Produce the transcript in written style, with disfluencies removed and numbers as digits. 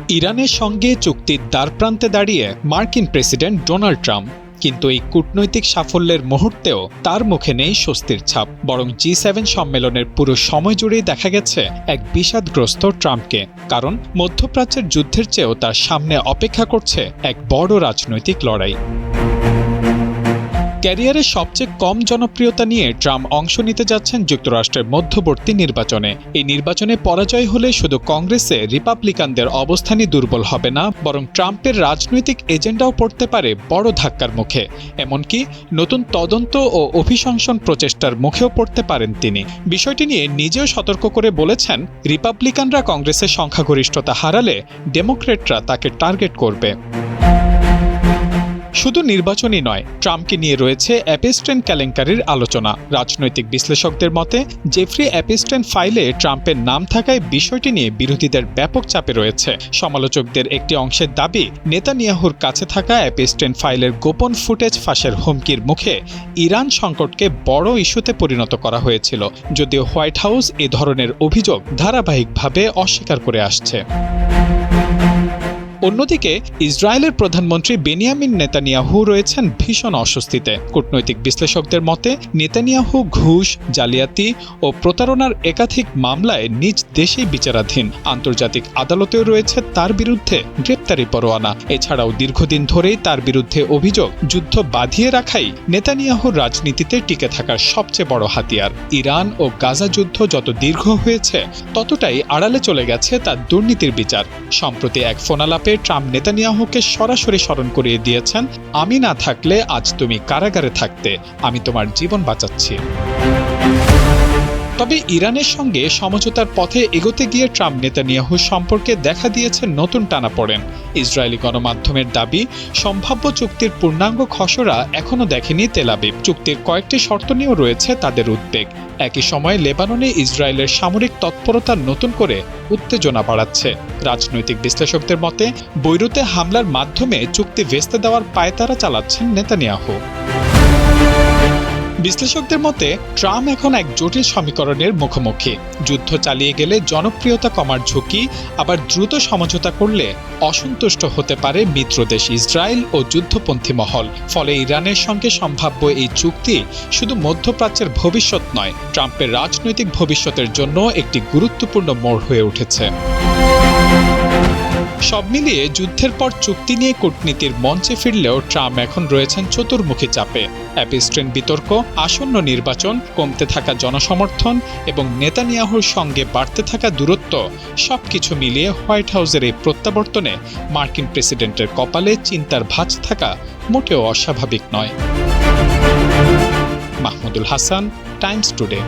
ইরানের সঙ্গে চুক্তির দ্বারপ্রান্তে দাঁড়িয়ে মার্কিন প্রেসিডেন্ট ডোনাল্ড ট্রাম্প। কিন্তু এই কূটনৈতিক সাফল্যের মুহূর্তেও তার মুখে নেই স্বস্তির ছাপ। বরং G7 সম্মেলনের পুরো সময় জুড়েই দেখা গেছে এক বিষাদগ্রস্ত ট্রাম্পকে। কারণ মধ্যপ্রাচ্যের যুদ্ধের চেয়েও তার সামনে অপেক্ষা করছে এক বড় রাজনৈতিক লড়াই। ক্যারিয়ারের সবচেয়ে কম জনপ্রিয়তা নিয়ে ট্রাম্প অংশ নিতে যাচ্ছেন যুক্তরাষ্ট্রের মধ্যবর্তী নির্বাচনে। এই নির্বাচনে পরাজয় হলে শুধু কংগ্রেসে রিপাবলিকানদের অবস্থানই দুর্বল হবে না, বরং ট্রাম্পের রাজনৈতিক এজেন্ডাও পড়তে পারে বড় ধাক্কার মুখে। এমনকি নতুন তদন্ত ও অভিশংসন প্রচেষ্টার মুখেও পড়তে পারেন তিনি। বিষয়টি নিয়ে নিজেও সতর্ক করে বলেছেন, রিপাবলিকানরা কংগ্রেসের সংখ্যাগরিষ্ঠতা হারালে ডেমোক্রেটরা তাকে টার্গেট করবে। শুধু নির্বাচনই নয়, ট্রাম্পকে নিয়ে রয়েছে অ্যাপেস্টেন কেলেঙ্কারির আলোচনা। রাজনৈতিক বিশ্লেষকদের মতে জেফ্রি অ্যাপেস্টেন ফাইলে ট্রাম্পের নাম থাকায় বিষয়টি নিয়ে বিরোধীদের ব্যাপক চাপে রয়েছে। সমালোচকদের একটি অংশের দাবি, নেতানিয়াহুর কাছে থাকা অ্যাপেস্টেন ফাইলের গোপন ফুটেজ ফাঁসের হুমকির মুখে ইরান সংকটকে বড় ইস্যুতে পরিণত করা হয়েছিল, যদিও হোয়াইট হাউস এ ধরনের অভিযোগ ধারাবাহিকভাবে অস্বীকার করে আসছে। অন্যদিকে ইসরায়েলের প্রধানমন্ত্রী বেনিয়ামিন নেতানিয়াহু রয়েছেন ভীষণ অস্বস্তিতে। কূটনৈতিক বিশ্লেষকদের মতে নেতানিয়াহু ঘুষ, জালিয়াতি ও প্রতারণার একাধিক মামলায় নিজ দেশেই বিচারাধীন। আন্তর্জাতিক আদালতেও রয়েছে তার বিরুদ্ধে গ্রেপ্তারি পরোয়ানা। এছাড়াও দীর্ঘদিন ধরেই তার বিরুদ্ধে অভিযোগ, যুদ্ধ বাঁধিয়ে রাখাই নেতানিয়াহুর রাজনীতিতে টিকে থাকার সবচেয়ে বড় হাতিয়ার। ইরান ও গাজা যুদ্ধ যত দীর্ঘ হয়েছে ততটাই আড়ালে চলে গেছে তার দুর্নীতির বিচার। সম্প্রতি এক ফোনালাপে ট্রাম্প নেতানিয়াহুকে সরাসরি স্মরণ করিয়ে দিয়েছেন, আমি না থাকলে আজ তুমি কারাগারে থাকতে, আমি তোমার জীবন বাঁচাচ্ছি। তবে ইরানের সঙ্গে সমঝোতার পথে এগোতে গিয়ে ট্রাম্প নেতানিয়াহু সম্পর্কে দেখা দিয়েছে নতুন টানাপোড়েন। ইসরায়েলি গণমাধ্যমের দাবি, সম্ভাব্য চুক্তির পূর্ণাঙ্গ খসড়া এখনও দেখেনি তেল আবিব। চুক্তির কয়েকটি শর্ত নিয়েও রয়েছে তাদের উদ্বেগ। একই সময়ে লেবাননে ইসরায়েলের সামরিক তৎপরতা নতুন করে উত্তেজনা বাড়াচ্ছে। রাজনৈতিক বিশ্লেষকদের মতে বৈরুতে হামলার মাধ্যমে চুক্তি ভেস্তে দেওয়ার পায়তারা চালাচ্ছেন নেতানিয়াহু। বিশ্লেষকদের মতে ট্রাম্প এখন এক জটিল সমীকরণের মুখোমুখি। যুদ্ধ চালিয়ে গেলে জনপ্রিয়তা কমার ঝুঁকি, আবার দ্রুত সমঝোতা করলে অসন্তুষ্ট হতে পারে মিত্রদেশ ইসরায়েল ও যুদ্ধপন্থী মহল। ফলে ইরানের সঙ্গে সম্ভাব্য এই চুক্তি শুধু মধ্যপ্রাচ্যের ভবিষ্যৎ নয়, ট্রাম্পের রাজনৈতিক ভবিষ্যতের জন্য একটি গুরুত্বপূর্ণ মোড় হয়ে উঠেছে। সব মিলিয়ে যুদ্ধের পর চুক্তি নিয়ে কূটনীতির মঞ্চে ফিরলেও ট্রাম্প এখন রয়েছেন চতুর্মুখী চাপে। অ্যাপেস্টেন বিতর্ক, আসন্ন নির্বাচন, কমতে থাকা জনসমর্থন এবং নেতানিয়াহুর সঙ্গে বাড়তে থাকা দূরত্ব, সবকিছু মিলিয়ে হোয়াইট হাউসের এই প্রত্যাবর্তনে মার্কিন প্রেসিডেন্টের কপালে চিন্তার ভাঁজ থাকা মোটেও অস্বাভাবিক নয়। Mahmudul Hasan, Times today.